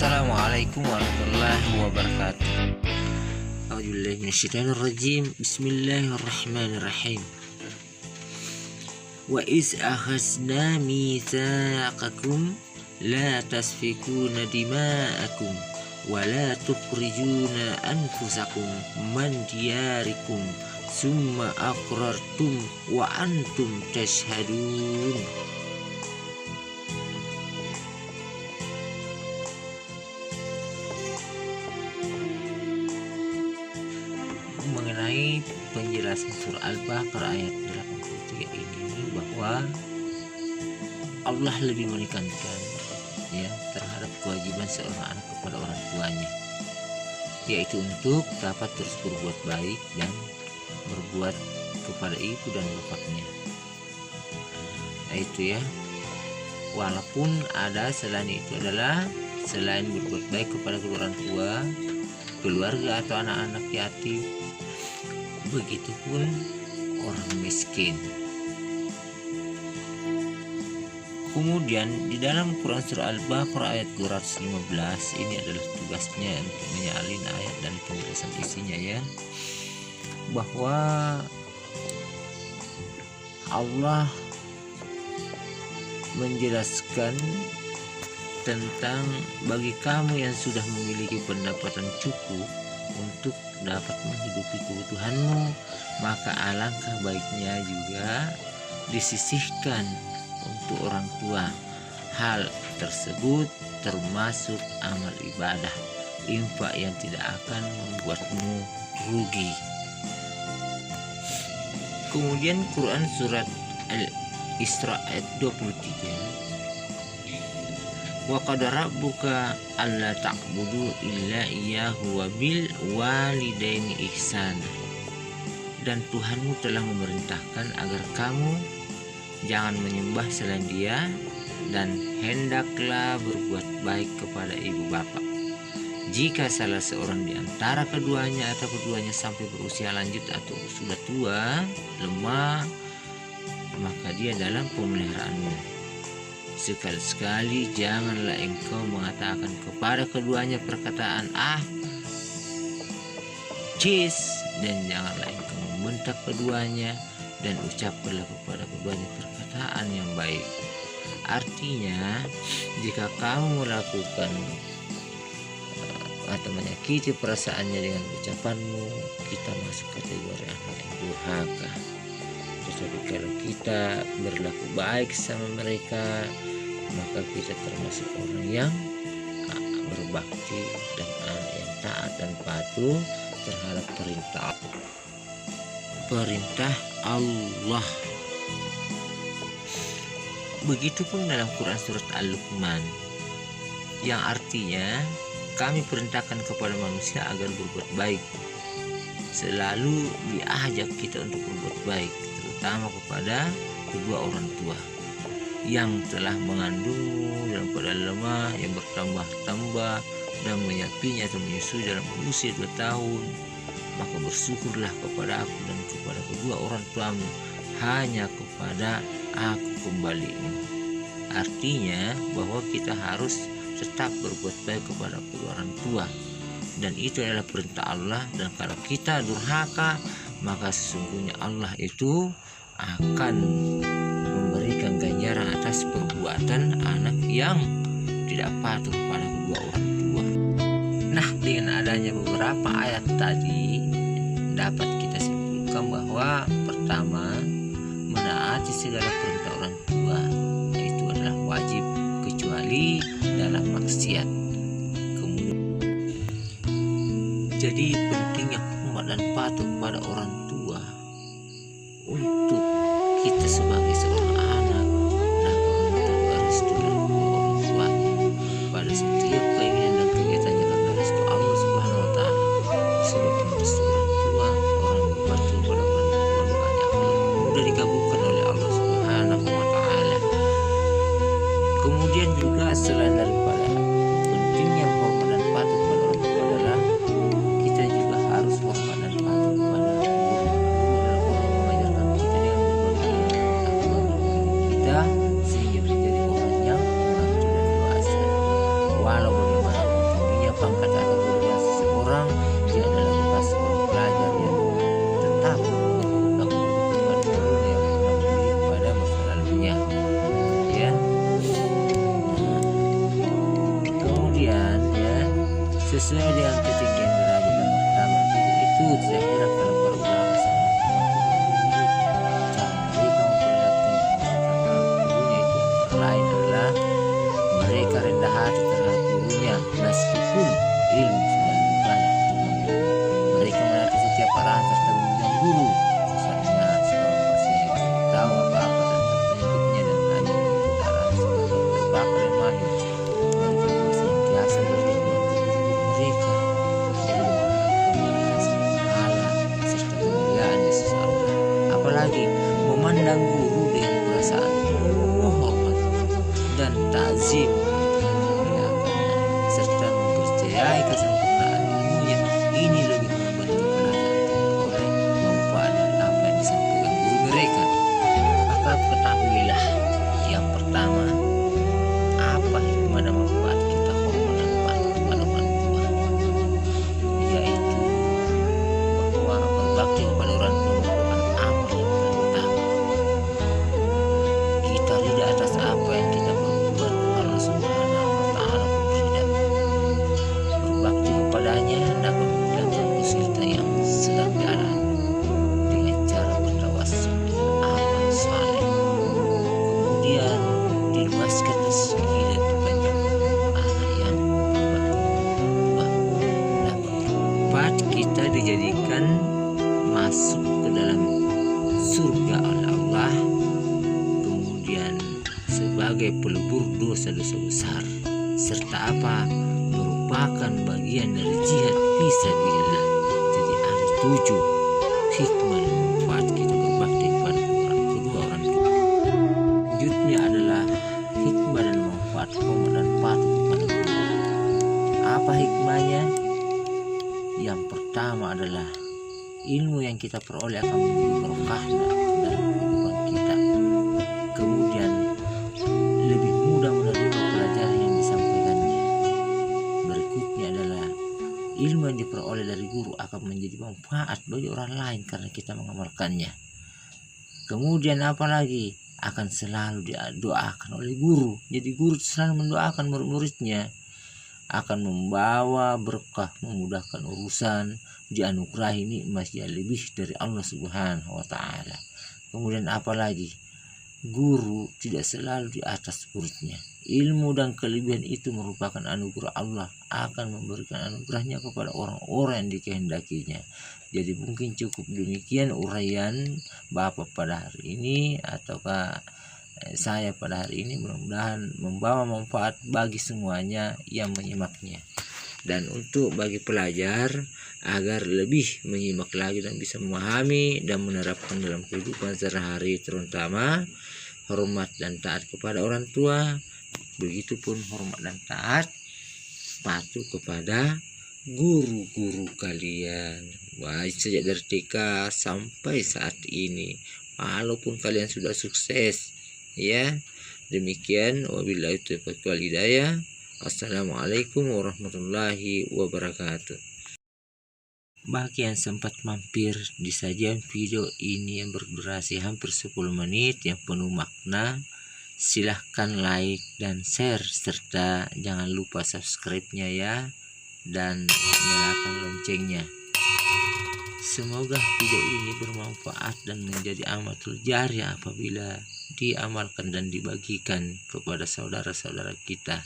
Assalamualaikum warahmatullahi wabarakatuh. A'udzubillahi minasyaitonirrajim. Bismillahirrahmanirrahim. Wa iz akhadna mitsaqakum la tasfikuna dima'akum wa la tukhrijuna anfusakum min diyarikum summa aqrartum wa antum tashhadun. Mengenai penjelasan surah Al-Baqarah ayat 83 ini, bahwa Allah lebih menekankan terhadap kewajiban seorang anak kepada orang tuanya, yaitu untuk dapat terus berbuat baik dan berbuat kepada ibu dan bapaknya. Nah itu ya, walaupun ada selain itu adalah selain berbuat baik kepada kedua orang tua, keluarga atau anak-anak yatim, begitupun orang miskin. Kemudian di dalam Quran surah Al-Baqarah ayat 215 ini adalah tugasnya untuk menyalin ayat dan penjelasan isinya ya, bahwa Allah menjelaskan tentang bagi kamu yang sudah memiliki pendapatan cukup untuk dapat menghidupi kebutuhanmu, maka alangkah baiknya juga disisihkan untuk orang tua. Hal tersebut termasuk amal ibadah, infak yang tidak akan membuatmu rugi. Kemudian Quran surat Al-Isra ayat 23, wa qadara rabbuka alla ta'budu illa iyyahu wa bil walidaini ihsan. Dan Tuhanmu telah memerintahkan agar kamu jangan menyembah selain Dia, dan hendaklah berbuat baik kepada ibu bapak. Jika salah seorang di antara keduanya atau keduanya sampai berusia lanjut atau sudah tua, lemah, maka dia dalam pemeliharaanmu. Sekali-sekali janganlah engkau mengatakan kepada keduanya perkataan cis, dan janganlah engkau membentak keduanya, dan ucapkanlah kepada keduanya perkataan yang baik. Artinya, jika kamu melakukan atau menyakiti perasaannya dengan ucapanmu, kita masuk kategori anak yang durhaka. Tetapi kalau kita berlaku baik sama mereka, maka kita termasuk orang yang berbakti dan anak yang taat dan patuh terhadap perintah Allah. Begitupun dalam Quran surat Al-Luqman, yang artinya kami perintahkan kepada manusia agar berbuat baik. Selalu diajak kita untuk berbuat baik, terutama kepada kedua orang tua yang telah mengandungmu dalam keadaan lemah, yang bertambah-tambah dan menyapinya atau menyusui dalam usia 2 tahun. Maka bersyukurlah kepada aku dan kepada kedua orang tuamu, hanya kepada aku kembalimu. Artinya bahwa kita harus tetap berbuat baik kepada kedua orang tua, dan itu adalah perintah Allah. Dan kalau kita durhaka, maka sesungguhnya Allah itu akan memberikan ganjaran atas perbuatan anak yang tidak patuh pada kedua orang tua. Nah, dengan adanya beberapa ayat tadi dapat kita simpulkan bahwa pertama, menaati segala perintah orang tua itu adalah wajib kecuali dalam maksiat. Kemudian jadi pentingnya hormat dan patuh pada orang tua untuk kita sebagai seorang anak dan orang tua restu dari orang tuanya pada setiap keinginan dan kegiatannya, karena restu Allah Subhanahu wa Ta'ala. Sebab restu orang tua, orang berbakti kepada orang tua, doanya akan mudah dikabulkan oleh Allah Subhanahu wa Ta'ala. Kemudian juga selain daripada pentingnya hormat dan patuh kepada orang tua adalah kita juga harus hormat dan patuh kepada guru. Orang mengajarkan kita dengan berbagi tentang sesuai dengan ketinggian derajat dan martabat guru itu tidak heran kalau para ulama sangat mengagumi cara mereka memperlihatkan penghormatan terhadap gurunya itu antara lain adalah mereka rendah hati terhadap gurunya meskipun ilmu sudah lebih banyak darinya. Mereka mengerti setiap arahan serta bimbingan guru, misalnya seorang pasien yang tidak tahu apa-apa tentang penyakitnya dan hanya mengikuti arahan seorang dokter bakar yang mahir. Mereka juga senantiasa berdoa untuk guru-guru mereka dengan mengharapkan balasan pahala serta kemuliaan di sisi Allah. Apalagi memandang guru dengan perasaan penuh hormat dan takzim serta mempercayai kesempurnaan ilmunya, ini lebih membantu pelajar untuk memperoleh manfaat dari apa yang disampaikan guru mereka. Maka ketahuilah, yang pertama, apa hikmah dan manfaat kita hormat dan patuh kepada orang tua, yaitu bahwa berbakti kepada orang tua merupakan amal yang paling utama. Kita ridha atas apa yang kita perbuat, Allah Subhanahu wa Ta'ala pun ridha. Berbakti kepadanya dapat menghilangkan kesulitan yang sedang dialami dengan cara bertawassul dengan amal saleh, kemudian diluaskan rezeki dan dipanjangkan anak yang berbuat dapat tempat kita dijadikan masuk ke dalam surga oleh Allah, kemudian sebagai pelebur dosa-dosa besar, serta apa merupakan bagian dari jihad fisabilillah. Jadi ada 7 hikmah dan manfaat kita berbakti kepada kedua orang tua. Selanjutnya adalah hikmah dan manfaat hormat dan patuh kepada guru. Apa hikmahnya? Yang pertama adalah ilmu yang kita peroleh akan menjadi berkah dalam kehidupan kita. Kemudian lebih mudah menerima pelajaran yang disampaikannya. Berikutnya adalah ilmu yang diperoleh dari guru akan menjadi manfaat bagi orang lain karena kita mengamalkannya. Kemudian apalagi akan selalu didoakan oleh guru. Jadi guru selalu mendoakan murid-muridnya, akan membawa berkah, memudahkan urusan, dianugerahi nikmat yang lebih dari Allah Subhanahu wa Ta'ala. Kemudian apalagi guru tidak selalu di atas muridnya. Ilmu dan kelebihan itu merupakan anugerah Allah, akan memberikan anugerahnya kepada orang-orang yang dikehendakinya. Jadi mungkin cukup demikian uraian Bapak pada hari ini ataukah saya pada hari ini. Mudah-mudahan membawa manfaat bagi semuanya yang menyimaknya. Dan untuk bagi pelajar agar lebih menyimak lagi dan bisa memahami dan menerapkan dalam kehidupan sehari-hari, terutama hormat dan taat kepada orang tua, begitupun hormat dan taat patuh kepada guru-guru kalian, baik sejak dari TK sampai saat ini, walaupun kalian sudah sukses ya. Demikian, wabillahi taufiq wal hidayah. Assalamualaikum warahmatullahi wabarakatuh. Bagi yang sempat mampir di sajian video ini yang berdurasi hampir 10 menit yang penuh makna, silahkan like dan share serta jangan lupa subscribe-nya ya, dan nyalakan loncengnya. Semoga video ini bermanfaat dan menjadi amatul jariah apabila diamalkan dan dibagikan kepada saudara-saudara kita.